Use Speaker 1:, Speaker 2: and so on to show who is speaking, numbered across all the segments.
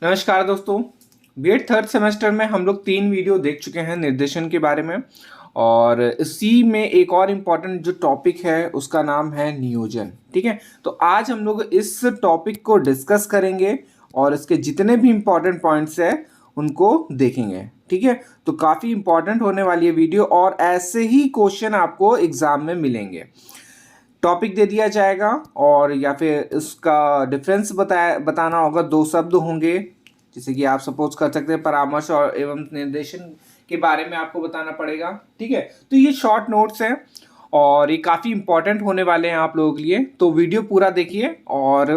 Speaker 1: नमस्कार दोस्तों। BEd third semester में हम लोग 3 वीडियो देख चुके हैं निर्देशन के बारे में। और इसी में एक और इम्पॉर्टेंट जो टॉपिक है उसका नाम है नियोजन। ठीक है, तो आज हम लोग इस टॉपिक को डिस्कस करेंगे और इसके जितने भी इम्पॉर्टेंट पॉइंट्स हैं उनको देखेंगे। ठीक है, तो काफ़ी इम्पॉर्टेंट होने वाली है वीडियो और ऐसे ही क्वेश्चन आपको एग्जाम में मिलेंगे। टॉपिक दे दिया जाएगा और या फिर इसका डिफरेंस बताना होगा। 2 शब्द होंगे, जैसे कि आप सपोज कर सकते हैं परामर्श और एवं निर्देशन के बारे में आपको बताना पड़ेगा। ठीक है, तो ये शॉर्ट नोट्स हैं और ये काफ़ी इंपॉर्टेंट होने वाले हैं आप लोगों के लिए। तो वीडियो पूरा देखिए और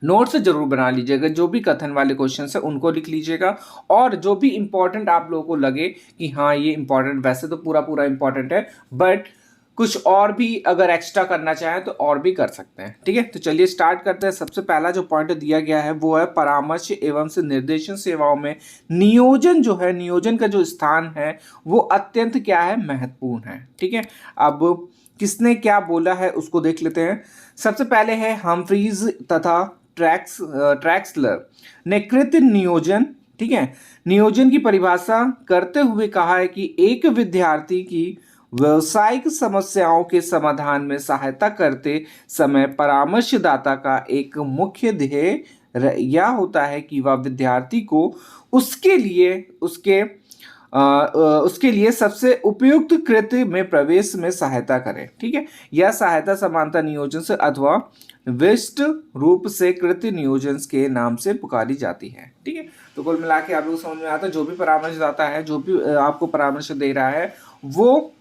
Speaker 1: नोट्स जरूर बना लीजिएगा। जो भी कथन वाले क्वेश्चन है उनको लिख लीजिएगा और जो भी इंपॉर्टेंट आप लोगों को लगे कि हाँ ये इंपॉर्टेंट, वैसे तो पूरा पूरा इंपॉर्टेंट है बट कुछ और भी अगर एक्स्ट्रा करना चाहें तो और भी कर सकते हैं। ठीक है, तो चलिए स्टार्ट करते हैं। सबसे पहला जो पॉइंट दिया गया है वो है परामर्श एवं से निर्देशन सेवाओं में नियोजन जो है, नियोजन का जो स्थान है वो अत्यंत क्या है, महत्वपूर्ण है। ठीक है, अब किसने क्या बोला है उसको देख लेते हैं। सबसे पहले है हम्फ्रीज तथा ट्रैक्सलर ने कृत नियोजन, ठीक है, नियोजन की परिभाषा करते हुए कहा है कि एक विद्यार्थी की व्यवसायिक समस्याओं के समाधान में सहायता करते समय परामर्शदाता का एक मुख्य ध्येय यह होता है कि वह विद्यार्थी को उसके लिए सबसे उपयुक्त कृत्य में प्रवेश में सहायता करें। ठीक है, यह सहायता समानता नियोजन से अथवा विशिष्ट रूप से कृत्य नियोजन के नाम से पुकारी जाती है। ठीक है, तो कुल मिला के आप लोग समझ में आता है, जो भी परामर्शदाता है, जो भी आपको परामर्श दे रहा है वो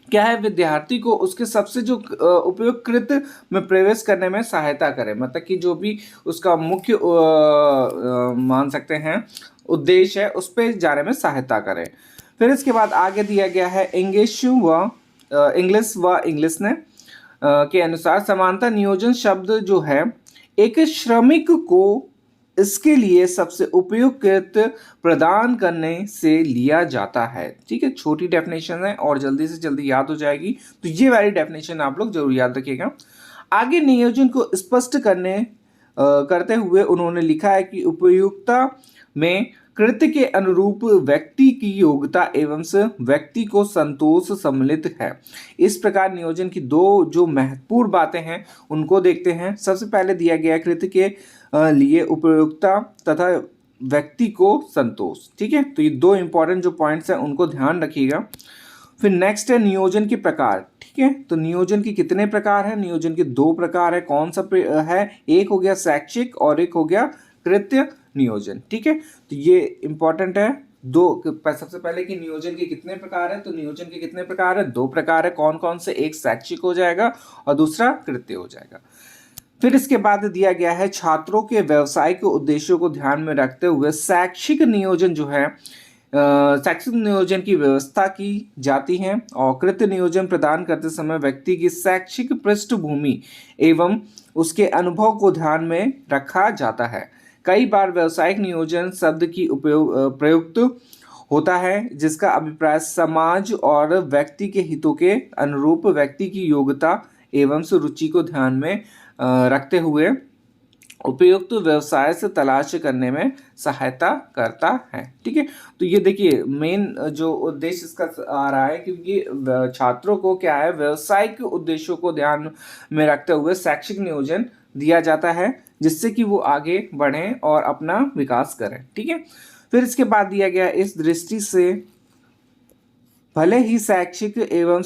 Speaker 1: क्या है, विद्यार्थी को उसके सबसे जो उपयुक्त कृत्य में प्रवेश करने में सहायता करे। मतलब कि जो भी उसका मुख्य मान सकते हैं उद्देश्य है उस पर जाने में सहायता करें। फिर इसके बाद आगे दिया गया है इंग्लिश ने के अनुसार समानता नियोजन शब्द जो है एक श्रमिक को इसके लिए सबसे उपयुक्त प्रदान करने से लिया जाता है। ठीक है, छोटी डेफिनेशन है और जल्दी से जल्दी याद हो जाएगी, तो ये वाली डेफिनेशन आप लोग जरूर याद रखिएगा। आगे नियोजन को स्पष्ट करते हुए उन्होंने लिखा है कि उपयुक्तता में कृत्य के अनुरूप व्यक्ति की योग्यता एवं से व्यक्ति को संतोष सम्मिलित है। इस प्रकार नियोजन की 2 जो महत्वपूर्ण बातें हैं उनको देखते हैं। सबसे पहले दिया गया कृत्य के लिए उपयुक्तता तथा व्यक्ति को संतोष। ठीक है, तो ये 2 इंपॉर्टेंट जो पॉइंट्स हैं उनको ध्यान रखिएगा। फिर नेक्स्ट है नियोजन के प्रकार। ठीक है, तो नियोजन के कितने प्रकार हैं? नियोजन के 2 प्रकार है। कौन सा है? एक हो गया शैक्षिक और एक हो गया कृत्य नियोजन। ठीक है, तो ये इंपॉर्टेंट है। सबसे पहले कि नियोजन के कितने प्रकार है, तो नियोजन के कितने प्रकार है? 2 प्रकार है। कौन कौन से? एक शैक्षिक हो जाएगा और दूसरा कृत्य हो जाएगा। फिर इसके बाद दिया गया है छात्रों के व्यवसायिक उद्देश्यों को ध्यान में रखते हुए शैक्षिक नियोजन जो है, शैक्षिक नियोजन की व्यवस्था की जाती है और कृत्य नियोजन प्रदान करते समय व्यक्ति की शैक्षिक पृष्ठभूमि एवं उसके अनुभव को ध्यान में रखा जाता है। कई बार व्यवसायिक नियोजन शब्द की प्रयुक्त होता है जिसका अभिप्राय समाज और व्यक्ति के हितों के अनुरूप व्यक्ति की योग्यता एवं रुचि को ध्यान में रखते हुए उपयुक्त व्यवसाय से तलाश करने में सहायता करता है। ठीक है, तो ये देखिए मेन जो उद्देश्य इसका आ रहा है, क्योंकि छात्रों को क्या है, व्यवसायिक उद्देश्यों को ध्यान में रखते हुए शैक्षिक नियोजन दिया जाता है जिससे कि वो आगे बढ़ें और अपना विकास करें। ठीक है, फिर इसके बाद दिया गया इस दृष्टि से भले ही शैक्षिक एवं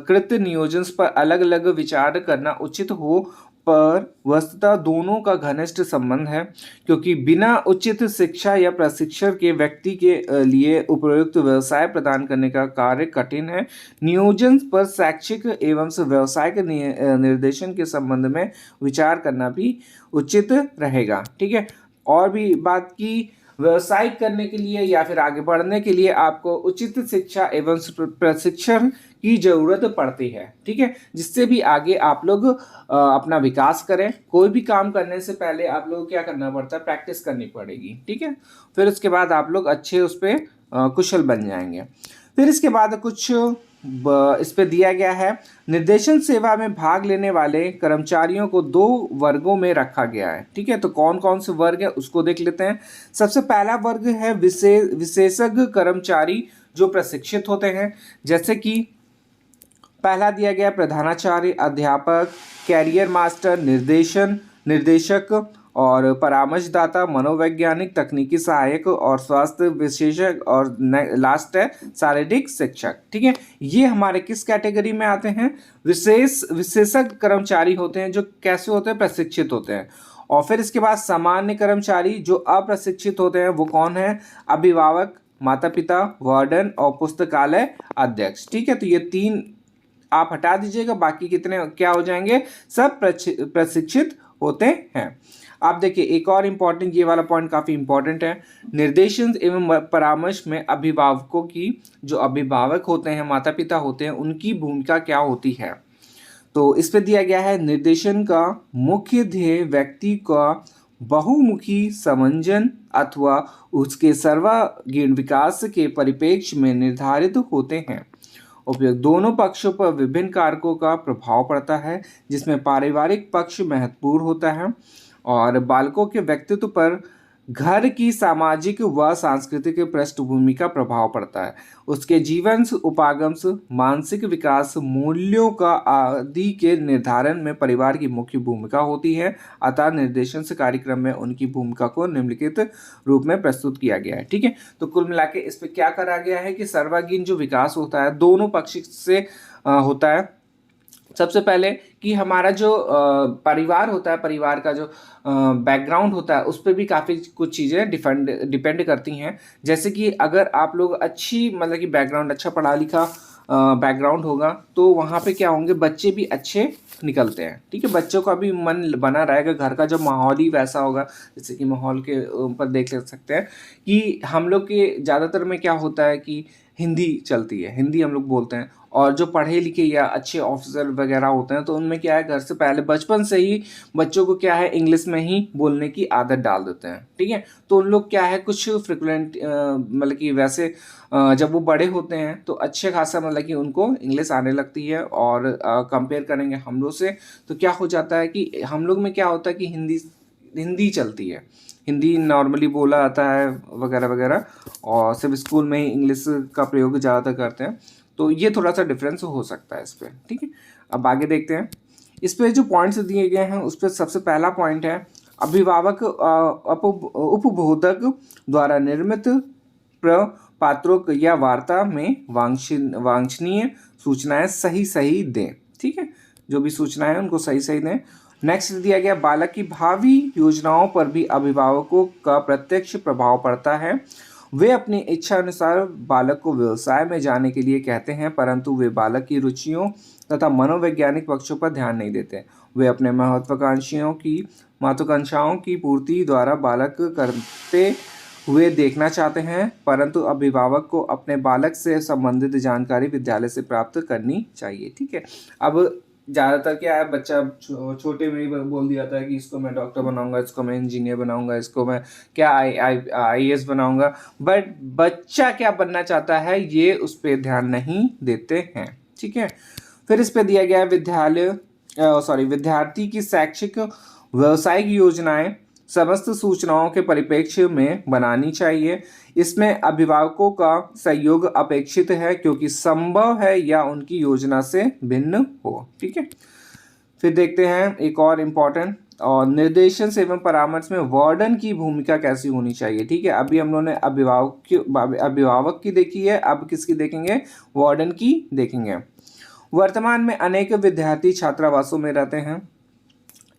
Speaker 1: कृत्य नियोजन पर अलग अलग विचार करना उचित हो, पर वस्तुतः दोनों का घनिष्ठ संबंध है, क्योंकि बिना उचित शिक्षा या प्रशिक्षण के व्यक्ति के लिए उपयुक्त व्यवसाय प्रदान करने का कार्य कठिन है। नियोजन पर शैक्षिक एवं व्यवसायिक निर्देशन के संबंध में विचार करना भी उचित रहेगा। ठीक है, और भी बात की व्यवसायिक करने के लिए या फिर आगे बढ़ने के लिए आपको उचित शिक्षा एवं प्रशिक्षण की जरूरत पड़ती है। ठीक है, जिससे भी आगे आप लोग अपना विकास करें। कोई भी काम करने से पहले आप लोग क्या करना पड़ता है, प्रैक्टिस करनी पड़ेगी। ठीक है, फिर उसके बाद आप लोग अच्छे उस पर कुशल बन जाएंगे। फिर इसके बाद कुछ इस पे दिया गया है, निर्देशन सेवा में भाग लेने वाले कर्मचारियों को 2 वर्गों में रखा गया है। ठीक है, तो कौन कौन से वर्ग है उसको देख लेते हैं। सबसे पहला वर्ग है विशेषज्ञ कर्मचारी जो प्रशिक्षित होते हैं, जैसे कि पहला दिया गया प्रधानाचार्य, अध्यापक, कैरियर मास्टर, निर्देशक और परामर्शदाता, मनोवैज्ञानिक, तकनीकी सहायक और स्वास्थ्य विशेषज्ञ, और लास्ट है शारीरिक शिक्षक। ठीक है, ये हमारे किस कैटेगरी में आते हैं? विशेषज्ञ कर्मचारी होते हैं, जो कैसे होते हैं? प्रशिक्षित होते हैं। और फिर इसके बाद सामान्य कर्मचारी जो अप्रशिक्षित होते हैं, वो कौन है? अभिभावक, माता पिता, वार्डन और पुस्तकालय अध्यक्ष। ठीक है, तो ये 3 आप हटा दीजिएगा, बाकी कितने क्या हो जाएंगे? सब प्रशिक्षित होते हैं। आप देखिए एक और इम्पॉर्टेंट, ये वाला पॉइंट काफ़ी इम्पॉर्टेंट है। निर्देशन एवं परामर्श में अभिभावकों की, जो अभिभावक होते हैं, माता पिता होते हैं, उनकी भूमिका क्या होती है? तो इस पे दिया गया है, निर्देशन का मुख्य ध्येय व्यक्ति का बहुमुखी समंजन अथवा उसके सर्वांगीण विकास के परिप्रेक्ष्य में निर्धारित होते हैं। उपयोग दोनों पक्षों पर विभिन्न कारकों का प्रभाव पड़ता है, जिसमें पारिवारिक पक्ष महत्वपूर्ण होता है और बालकों के व्यक्तित्व पर घर की सामाजिक व सांस्कृतिक पृष्ठभूमि का प्रभाव पड़ता है। उसके जीवन उपागम, मानसिक विकास, मूल्यों का आदि के निर्धारण में परिवार की मुख्य भूमिका होती है। अतः निर्देशन से कार्यक्रम में उनकी भूमिका को निम्नलिखित रूप में प्रस्तुत किया गया है। ठीक है, तो कुल मिला के इस पर क्या करा गया है कि सर्वांगीण जो विकास होता है दोनों पक्ष से होता है। सबसे पहले कि हमारा जो परिवार होता है, परिवार का जो बैकग्राउंड होता है, उस पर भी काफ़ी कुछ चीज़ें डिपेंड करती हैं। जैसे कि अगर आप लोग अच्छी, मतलब कि बैकग्राउंड अच्छा पढ़ा लिखा बैकग्राउंड होगा, तो वहाँ पे क्या होंगे? बच्चे भी अच्छे निकलते हैं। ठीक है, बच्चों का भी मन बना रहेगा, घर का जो माहौल ही वैसा होगा। जैसे कि माहौल के ऊपर देख सकते हैं कि हम लोग के ज़्यादातर में क्या होता है कि हिंदी चलती है, हिंदी हम लोग बोलते हैं। और जो पढ़े लिखे या अच्छे ऑफिसर वगैरह होते हैं, तो उनमें क्या है, घर से पहले बचपन से ही बच्चों को क्या है, इंग्लिश में ही बोलने की आदत डाल देते हैं। ठीक है, तो उन लोग क्या है, कुछ फ्रिक्वेंट, मतलब कि वैसे जब वो बड़े होते हैं तो अच्छे खासा, मतलब कि उनको इंग्लिश आने लगती है। और कंपेयर करेंगे हम लोग से, तो क्या हो जाता है कि हम लोग में क्या होता है कि हिंदी चलती है, हिंदी नॉर्मली बोला जाता है वगैरह वगैरह, और सिर्फ स्कूल में ही इंग्लिश का प्रयोग ज़्यादातर करते हैं। तो ये थोड़ा सा डिफरेंस हो सकता है इस पर। ठीक है, अब आगे देखते हैं। इस पर जो पॉइंट्स दिए गए हैं उस पर सबसे पहला पॉइंट है, अभिभावक उपबोधक द्वारा निर्मित पात्रों या वार्ता में वांछनीय सूचनाएं सही दें। ठीक है, जो भी सूचनाएं उनको सही दें। नेक्स्ट दिया गया, बालक की भावी योजनाओं पर भी अभिभावकों का प्रत्यक्ष प्रभाव पड़ता है। वे अपनी इच्छा अनुसार बालक को व्यवसाय में जाने के लिए कहते हैं, परंतु वे बालक की रुचियों तथा मनोवैज्ञानिक पक्षों पर ध्यान नहीं देते। वे अपने महत्वाकांक्षाओं की पूर्ति द्वारा बालक करते हुए देखना चाहते हैं, परंतु अभिभावक को अपने बालक से संबंधित जानकारी विद्यालय से प्राप्त करनी चाहिए। ठीक है, अब ज़्यादातर क्या है, बच्चा छोटे में ही बोल दिया जाता है कि इसको मैं डॉक्टर बनाऊंगा, इसको मैं इंजीनियर बनाऊंगा, इसको मैं क्या IAS बनाऊंगा, बट बच्चा क्या बनना चाहता है ये उस पर ध्यान नहीं देते हैं। ठीक है, फिर इस पे दिया गया है विद्यार्थी की शैक्षिक व्यावसायिक योजनाएं समस्त सूचनाओं के परिप्रेक्ष्य में बनानी चाहिए। इसमें अभिभावकों का सहयोग अपेक्षित है, क्योंकि संभव है या उनकी योजना से भिन्न हो। ठीक है, फिर देखते हैं एक और इम्पॉर्टेंट, और निर्देशन एवं परामर्श में वार्डन की भूमिका कैसी होनी चाहिए। ठीक है, अभी हम लोगों ने अभिभावक की देखी है, अब किसकी देखेंगे? वार्डन की देखेंगे। वर्तमान में अनेक विद्यार्थी छात्रावासों में रहते हैं।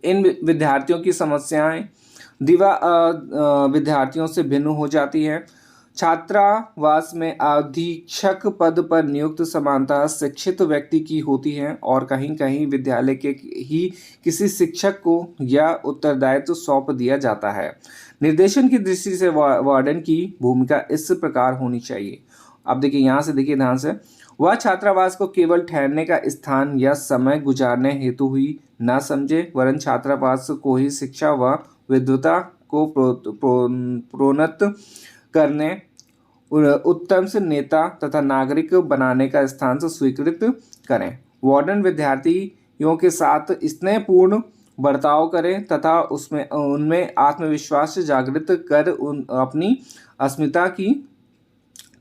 Speaker 1: इन विद्यार्थियों की समस्याएं विद्यार्थियों से भिन्न हो जाती है। छात्रावास में अधीक्षक पद पर नियुक्त सामान्यतः शिक्षित व्यक्ति की होती है, और कहीं कहीं विद्यालय के ही किसी शिक्षक को यह उत्तरदायित्व सौंप दिया जाता है। निर्देशन की दृष्टि से वार्डन की भूमिका इस प्रकार होनी चाहिए। अब देखिए, यहाँ से देखिए ध्यान से, वह छात्रावास को केवल ठहरने का स्थान या समय गुजारने हेतु ही न समझे, वरन छात्रावास को ही शिक्षा व विद्वता को प्रोन्नत करने उत्तम से नेता तथा नागरिक बनाने का स्थान से स्वीकृत करें। वार्डन विद्यार्थियों के साथ स्नेहपूर्ण बर्ताव करें तथा उसमें उनमें आत्मविश्वास जागृत कर अपनी अस्मिता की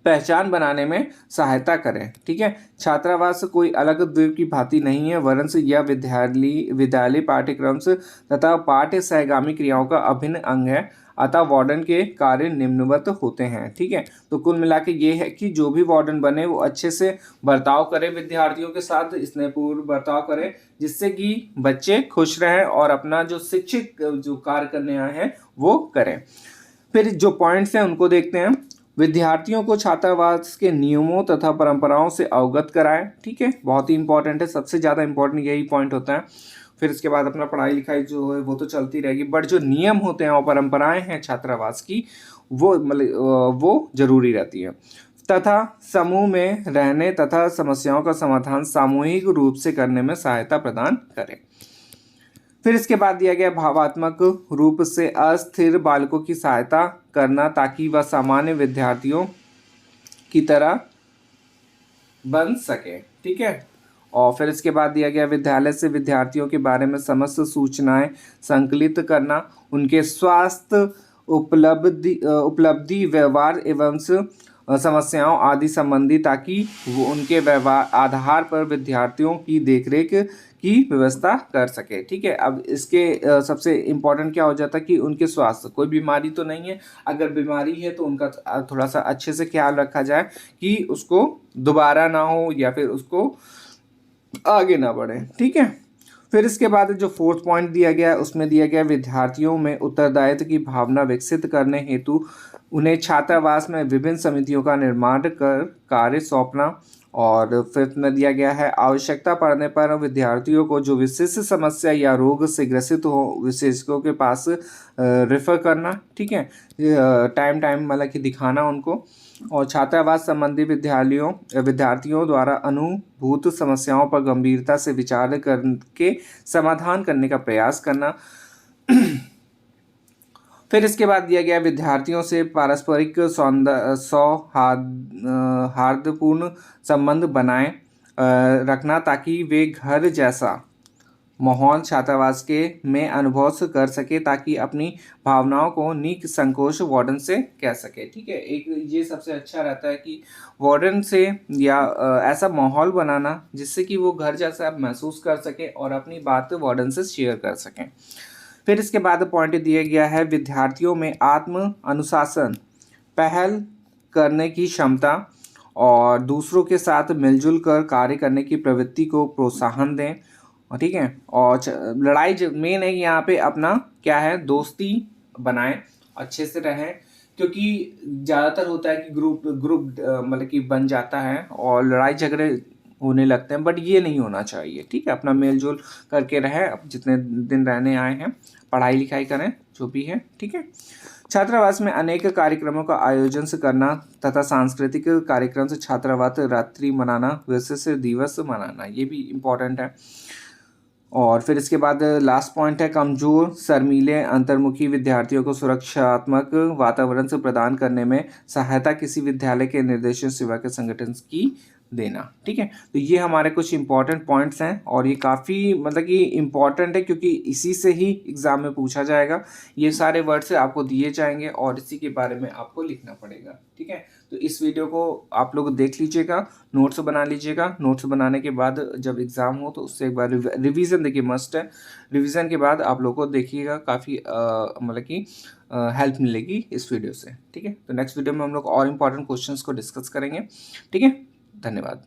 Speaker 1: पहचान बनाने में सहायता करें। ठीक है, छात्रावास कोई अलग द्वीप की भांति नहीं है, वरन से यह विद्यालय पाठ्यक्रम से तथा पाठ्य सहगामी क्रियाओं का अभिन्न अंग है। अतः वार्डन के कार्य निम्नवत होते हैं। ठीक है, तो कुल मिला के ये है कि जो भी वार्डन बने वो अच्छे से बर्ताव करे, विद्यार्थियों के साथ स्नेहपूर्ण बर्ताव करे, जिससे कि बच्चे खुश रहें और अपना जो शिक्षक जो कार्य करने आए हैं वो करें। फिर जो पॉइंट्स हैं उनको देखते हैं। विद्यार्थियों को छात्रावास के नियमों तथा परंपराओं से अवगत कराएं। ठीक है, बहुत ही इंपॉर्टेंट है, सबसे ज़्यादा इंपॉर्टेंट यही पॉइंट होता है। फिर इसके बाद अपना पढ़ाई लिखाई जो है वो तो चलती रहेगी, बट जो नियम होते हैं और परंपराएं हैं छात्रावास की वो जरूरी रहती है। तथा समूह में रहने तथा समस्याओं का समाधान सामूहिक रूप से करने में सहायता प्रदान करें। फिर इसके बाद दिया गया भावात्मक रूप से अस्थिर बालकों की सहायता करना ताकि वह सामान्य विद्यार्थियों की तरह बन सके। ठीक है, और फिर इसके बाद दिया गया विद्यालय से विद्यार्थियों के बारे में समस्त सूचनाएं संकलित करना, उनके स्वास्थ्य, उपलब्धि, व्यवहार एवं समस्याओं आदि संबंधी, ताकि वो उनके व्यवहार आधार पर विद्यार्थियों की देखरेख की व्यवस्था कर सके। ठीक है, अब इसके सबसे इम्पोर्टेंट क्या हो जाता है कि उनके स्वास्थ्य, कोई बीमारी तो नहीं है, अगर बीमारी है तो उनका थोड़ा सा अच्छे से ख्याल रखा जाए कि उसको दोबारा ना हो या फिर उसको आगे ना बढ़े। ठीक है, फिर इसके बाद जो फोर्थ पॉइंट दिया गया है उसमें दिया गया विद्यार्थियों में उत्तरदायित्व की भावना विकसित करने हेतु उन्हें छात्रावास में विभिन्न समितियों का निर्माण कर कार्य सौंपना। और फिफ्थ में दिया गया है आवश्यकता पड़ने पर विद्यार्थियों को जो विशिष्ट समस्या या रोग से ग्रसित हो विशेषज्ञों के पास रेफर करना। ठीक है, टाइम मतलब कि दिखाना उनको। और छात्रावास संबंधी विद्यार्थियों द्वारा अनुभूत समस्याओं पर गंभीरता से विचार करके समाधान करने का प्रयास करना। फिर इसके बाद दिया गया विद्यार्थियों से पारस्परिक सौहार्दपूर्ण संबंध बनाए रखना ताकि वे घर जैसा माहौल छात्रावास के में अनुभव कर सके, ताकि अपनी भावनाओं को निसंकोच वार्डन से कह सके। ठीक है, एक ये सबसे अच्छा रहता है कि वार्डन से या ऐसा माहौल बनाना जिससे कि वो घर जैसा महसूस कर सके और अपनी बात वार्डन से शेयर कर सकें। फिर इसके बाद पॉइंट दिया गया है विद्यार्थियों में आत्म अनुशासन, पहल करने की क्षमता और दूसरों के साथ मिलजुल कर कार्य करने की प्रवृत्ति को प्रोत्साहन दें। ठीक है, और लड़ाई मेन है यहाँ पे अपना क्या है, दोस्ती बनाएं, अच्छे से रहें, क्योंकि ज़्यादातर होता है कि ग्रुप मतलब कि बन जाता है और लड़ाई झगड़े होने लगते हैं, बट ये नहीं होना चाहिए। ठीक है, अपना मेलजोल करके रहें, जितने दिन रहने आए हैं पढ़ाई लिखाई करें जो भी है। ठीक है, छात्रावास में अनेक कार्यक्रमों का आयोजन से करना तथा सांस्कृतिक कार्यक्रम से छात्रावास रात्रि मनाना, विशेष दिवस मनाना, ये भी इम्पोर्टेंट है। और फिर इसके बाद लास्ट पॉइंट है कमजोर शर्मीले अंतर्मुखी विद्यार्थियों को सुरक्षात्मक वातावरण से प्रदान करने में सहायता किसी विद्यालय के निर्देशन सेवा के संगठन की देना। ठीक है, तो ये हमारे कुछ इंपॉर्टेंट पॉइंट्स हैं और ये काफ़ी मतलब कि इम्पॉर्टेंट है क्योंकि इसी से ही एग्ज़ाम में पूछा जाएगा। ये सारे वर्ड्स आपको दिए जाएंगे और इसी के बारे में आपको लिखना पड़ेगा। ठीक है, तो इस वीडियो को आप लोग देख लीजिएगा, नोट्स बना लीजिएगा। नोट्स बनाने के बाद जब एग्ज़ाम हो तो उससे एक बार रिवीजन देखिए, मस्ट है। रिवीजन के बाद आप लोग को देखिएगा काफ़ी मतलब कि हेल्प मिलेगी इस वीडियो से। ठीक है, तो नेक्स्ट वीडियो में हम लोग और इम्पॉर्टेंट क्वेश्चंस को डिस्कस करेंगे। ठीक है, धन्यवाद।